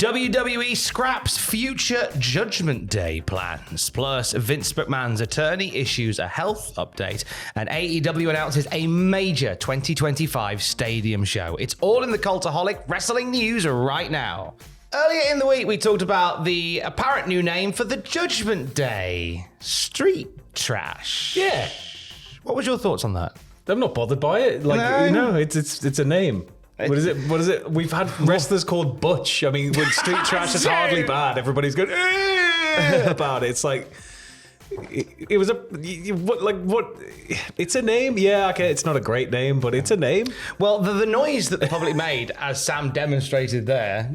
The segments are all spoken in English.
WWE scraps future Judgment Day plans, plus Vince McMahon's attorney issues a health update, and AEW announces a major 2025 stadium show. It's all in the Cultaholic wrestling news right now. Earlier in the week, we talked about the apparent new name for the Judgment Day, Street Trash. Yeah. What was your thoughts on that? I'm not bothered by it. It's a name. What is it? We've had wrestlers called Butch. I mean, with Street Trash, it's hardly bad. Everybody's going about it. It's like it was what? It's a name. Yeah, okay. It's not a great name, but it's a name. Well, the noise that the public made, as Sam demonstrated there,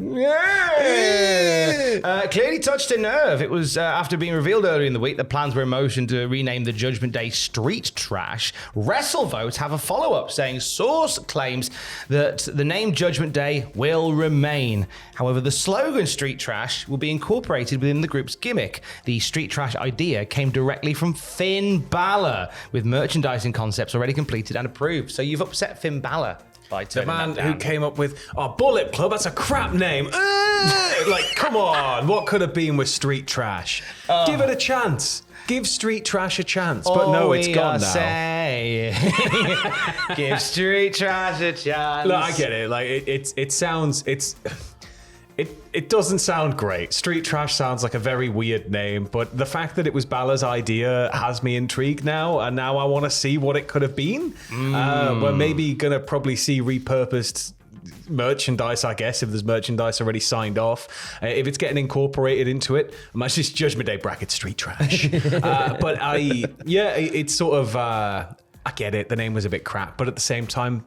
clearly touched a nerve. It was after being revealed earlier in the week that plans were in motion to rename the Judgment Day Street Trash. WrestleVote have a follow-up saying source claims that the name Judgment Day will remain. However, the slogan Street Trash will be incorporated within the group's gimmick. The Street Trash idea came directly from Finn Balor, with merchandising concepts already completed and approved. So you've upset Finn Balor by turning the man that down. who came up with Bullet Club. That's a crap name. Like, come on, what could have been with Street Trash? Give it a chance. Give Street Trash a chance. But no, it's gone now. Give Street Trash a chance. Look, I get it. Like it doesn't sound great. Street Trash sounds like a very weird name, but the fact that it was Balor's idea has me intrigued now, and now I want to see what it could have been. We're maybe going to probably see repurposed merchandise, I guess, if there's merchandise already signed off. If it's getting incorporated into it, it's just Judgment Day bracket Street Trash. But it's sort of, I get it, the name was a bit crap, but at the same time,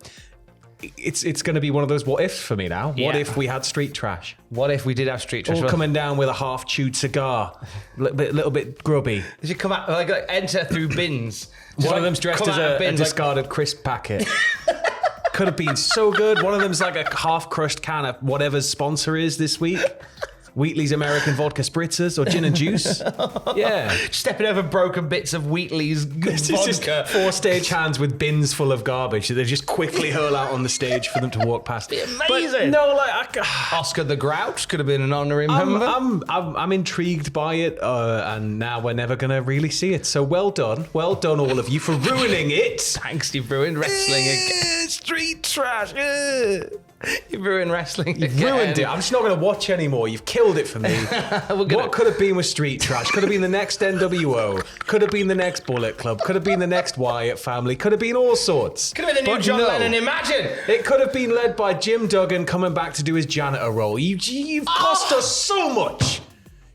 it's going to be one of those what ifs for me now. Yeah. What if we had Street Trash? What if we did have Street Trash? All coming down with a half-chewed cigar, little bit grubby. They should come out, like enter through bins. One of them's dressed as a discarded crisp packet. Could have been so good. One of them's like a half-crushed can of whatever's sponsor is this week. Wheatley's American Vodka Spritzers or gin and juice. Yeah. Stepping over broken bits of Wheatley's It's vodka. just 4 stage hands with bins full of garbage that they just quickly hurl out on the stage for them to walk past. Amazing. But no, Oscar the Grouch could have been an honorary member. I'm intrigued by it, and now we're never going to really see it. So well done all of you for ruining it. Thanks, you've ruined wrestling again. Street Trash. You've ruined wrestling again. Ruined it. I'm just not going to watch anymore. You've killed it for me. What could have been with Street Trash? Could have been the next NWO. Could have been the next Bullet Club. Could have been the next Wyatt family. Could have been all sorts. Could have been the new John Lennon. Imagine. It could have been led by Jim Duggan coming back to do his janitor role. You've cost us so much.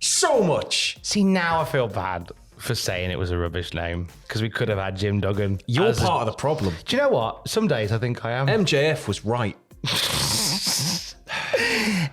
So much. See, now I feel bad for saying it was a rubbish name, because we could have had Jim Duggan. You're part of the problem. Do you know what? Some days I think I am. MJF was right.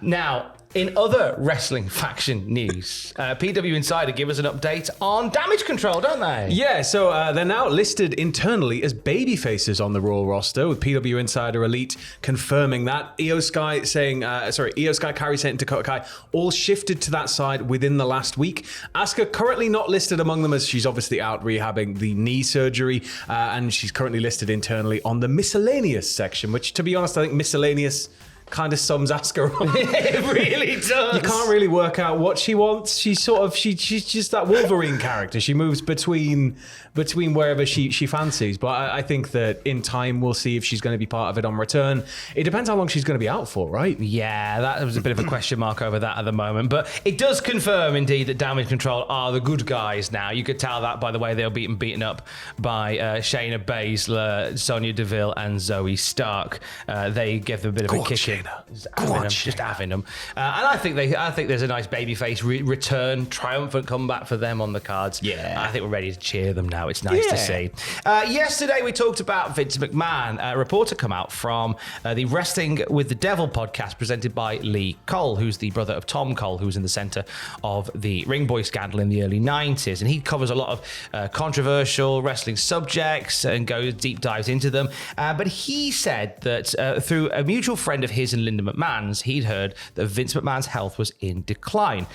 Now, in other wrestling faction news, PW Insider give us an update on Damage Control, don't they? Yeah, so they're now listed internally as babyfaces on the Raw roster, with PW Insider Elite confirming that. Io Sky, Kairi Sane, and Dakota Kai all shifted to that side within the last week. Asuka currently not listed among them, as she's obviously out rehabbing the knee surgery, and she's currently listed internally on the miscellaneous section, which, to be honest, I think miscellaneous kind of sums Asuka up. It really does. You can't really work out what she wants. She's just that Wolverine character. She moves between wherever she fancies. But I think that in time we'll see if she's going to be part of it on return. It depends how long she's going to be out for, right? Yeah, that was a bit of a question mark over that at the moment. But it does confirm indeed that Damage Control are the good guys now. You could tell that by the way they were beaten up by Shayna Baszler, Sonya Deville, and Zoe Stark. They gave them a bit of a kick in. Just having them. And I think there's a nice babyface return, triumphant comeback for them on the cards. Yeah. I think we're ready to cheer them now. It's nice to see. Yesterday we talked about Vince McMahon. A reporter come out from the Wrestling with the Devil podcast presented by Lee Cole, who's the brother of Tom Cole, who was in the center of the Ring Boy scandal in the early 90s. And he covers a lot of controversial wrestling subjects and goes deep dives into them. But he said that through a mutual friend of his and Linda McMahon's, he'd heard that Vince McMahon's health was in decline.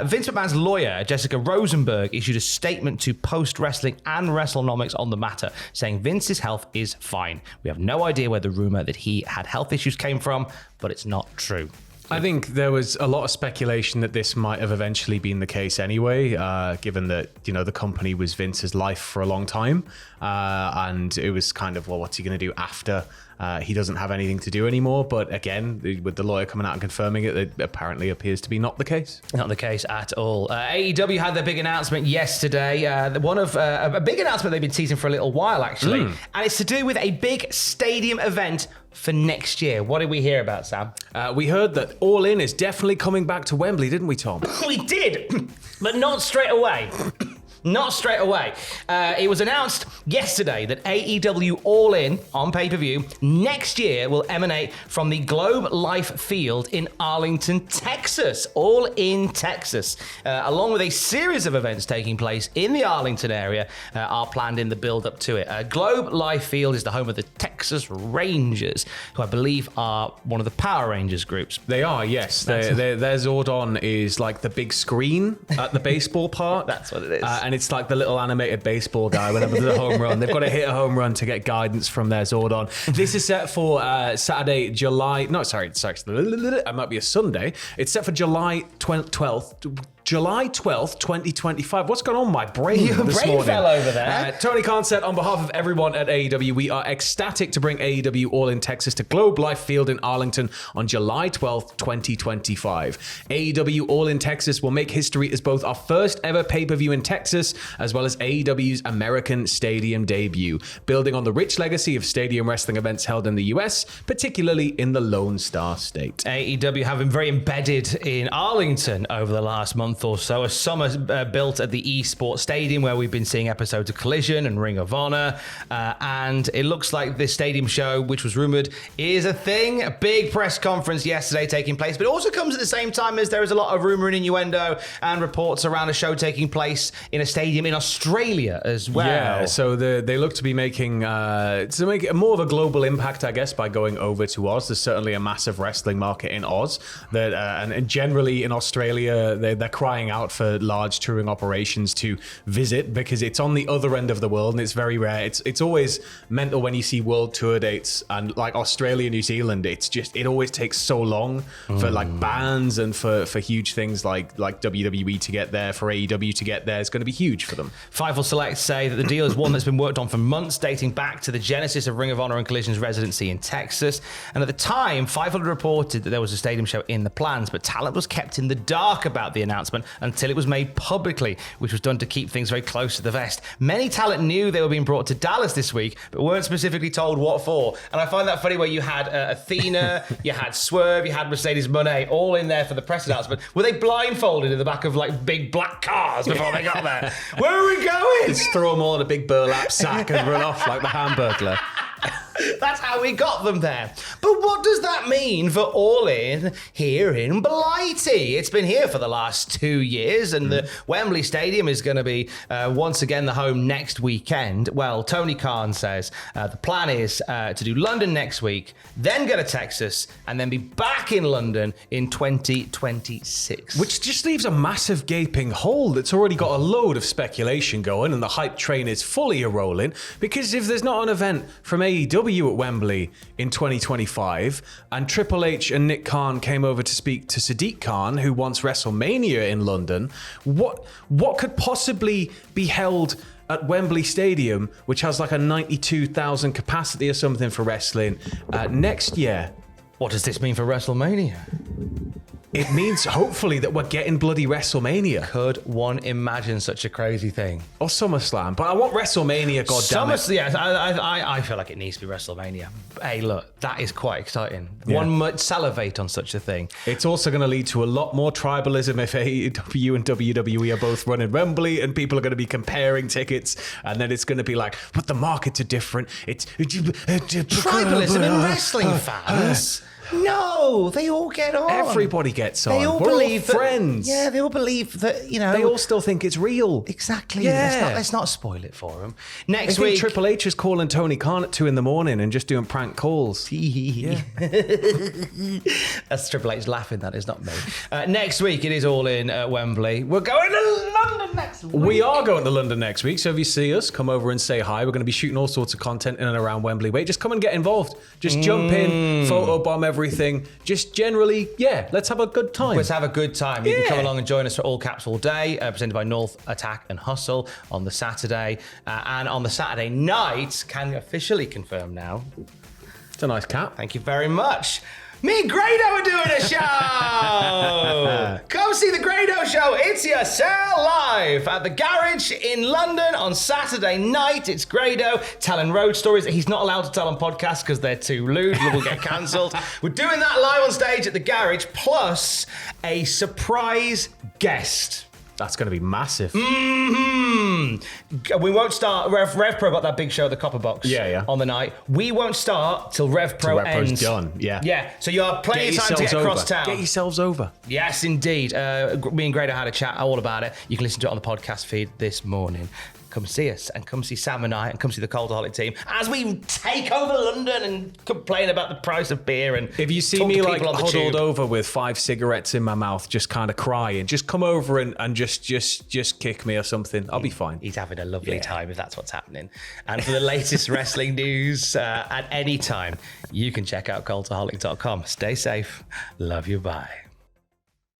Vince McMahon's lawyer, Jessica Rosenberg, issued a statement to Post Wrestling and WrestleNomics on the matter, saying Vince's health is fine. We have no idea where the rumor that he had health issues came from, but it's not true. I think there was a lot of speculation that this might have eventually been the case anyway, given that, you know, the company was Vince's life for a long time. And it was kind of, well, what's he going to do after he doesn't have anything to do anymore? But again, with the lawyer coming out and confirming it, it apparently appears to be not the case. Not the case at all. AEW had their big announcement yesterday. One of a big announcement they've been teasing for a little while, actually. And it's to do with a big stadium event for next year. What did we hear about, Sam? We heard that All In is definitely coming back to Wembley, didn't we, Tom? We did, but not straight away. Not straight away. It was announced yesterday that AEW All In on pay-per-view next year will emanate from the Globe Life Field in Arlington, Texas. All in Texas. Along with a series of events taking place in the Arlington area are planned in the build-up to it. Globe Life Field is the home of the Texas Rangers, who I believe are one of the Power Rangers groups. They are, yes. Their Zordon is like the big screen at the baseball park. That's what it is. And it's like the little animated baseball guy whenever there's a home run. They've got to hit a home run to get guidance from their Zordon. This is set for Saturday, July... No, sorry. It might be a Sunday. It's set for July 12th. July 12th, 2025. What's going on in my brain Your this brain morning? fell over there. Tony Khan said, on behalf of everyone at AEW, we are ecstatic to bring AEW All in Texas to Globe Life Field in Arlington on July 12th, 2025. AEW All in Texas will make history as both our first ever pay-per-view in Texas, as well as AEW's American Stadium debut, building on the rich legacy of stadium wrestling events held in the US, particularly in the Lone Star State. AEW have been very embedded in Arlington over the last month or so. A summer built at the eSports Stadium where we've been seeing episodes of Collision and Ring of Honor. And it looks like this stadium show, which was rumored, is a thing. A big press conference yesterday taking place, but it also comes at the same time as there is a lot of rumor and innuendo and reports around a show taking place in a stadium in Australia as well. Yeah, so they look to be making more of a global impact, I guess, by going over to Oz. There's certainly a massive wrestling market in Oz, that and generally in Australia, they're crying out for large touring operations to visit because it's on the other end of the world and it's very rare. It's always mental when you see world tour dates, and like Australia, New Zealand, it always takes so long for like bands and for huge things like WWE to get there, for AEW to get there. It's going to be huge for them. Fightful Select say that the deal is one that's been worked on for months, dating back to the genesis of Ring of Honor and Collision's residency in Texas. And at the time, Fightful reported that there was a stadium show in the plans, but talent was kept in the dark about the announcement until it was made publicly, which was done to keep things very close to the vest. Many talent knew they were being brought to Dallas this week, but weren't specifically told what for. And I find that funny where you had Athena, you had Swerve, you had Mercedes Moné all in there for the press announcement. Were they blindfolded in the back of like big black cars before they got there? Where are we going? Just throw them all in a big burlap sack and run off like the Hamburglar. That's how we got them there. But what does that mean for All In here in Blighty? It's been here for the last 2 years, and the Wembley Stadium is going to be once again the home next weekend. Well, Tony Khan says the plan is to do London next week, then go to Texas, and then be back in London in 2026. Which just leaves a massive gaping hole that's already got a load of speculation going, and the hype train is fully a-rolling, because if there's not an event from AEW at Wembley in 2025, and Triple H and Nick Khan came over to speak to Sadiq Khan, who wants WrestleMania in London, what could possibly be held at Wembley Stadium, which has like a 92,000 capacity or something for wrestling next year? What does this mean for WrestleMania? It means hopefully that we're getting bloody WrestleMania. Could one imagine such a crazy thing? Or SummerSlam, but I want WrestleMania, goddammit. Yeah, I feel like it needs to be WrestleMania. Hey, look, that is quite exciting. Yeah. One might salivate on such a thing. It's also going to lead to a lot more tribalism if AEW and WWE are both running Wembley, and people are going to be comparing tickets, and then it's going to be like, but the markets are different. It's tribalism in wrestling fans. No, they all get on. Everybody gets on. They all We're believe all friends. Yeah, they all believe that, you know. They all still think it's real. Exactly. Yeah. Let's not spoil it for them. Next I think week. Triple H is calling Tony Khan at 2 a.m. and just doing prank calls. Yeah. That's Triple H laughing, that is not me. Next week, it is All In at Wembley. We're going to London next week. We are going to London next week, so if you see us, come over and say hi. We're going to be shooting all sorts of content in and around Wembley. Wait, just come and get involved. Just jump in, photobomb every everything. Just generally, let's have a good time. Let's have a good time. You can come along and join us for All Caps All Day, presented by North Attack and Hustle on the Saturday. And on the Saturday night, can officially confirm now. It's a nice cap. Thank you very much. Me and Grado are doing a show! Come see the Grado Show. It's yourself live at the Garage in London on Saturday night. It's Grado telling road stories that he's not allowed to tell on podcasts because they're too lewd. We'll get cancelled. We're doing that live on stage at the Garage, plus a surprise guest. That's going to be massive. Mm-hmm. We won't start. Rev Pro got that big show at the Copper Box on the night. We won't start till Rev Pro ends. Done. Yeah. So you have plenty of time to get across town. Get yourselves over. Yes, indeed. Me and Grado had a chat all about it. You can listen to it on the podcast feed this morning. Come see us and come see Sam and I and come see the Cultaholic team as we take over London and complain about the price of beer. And if you see me like huddled over with 5 cigarettes in my mouth, just kind of crying, just come over and just kick me or something. I'll be fine. He's having a lovely time if that's what's happening. And for the latest wrestling news at any time, you can check out cultaholic.com. Stay safe. Love you. Bye.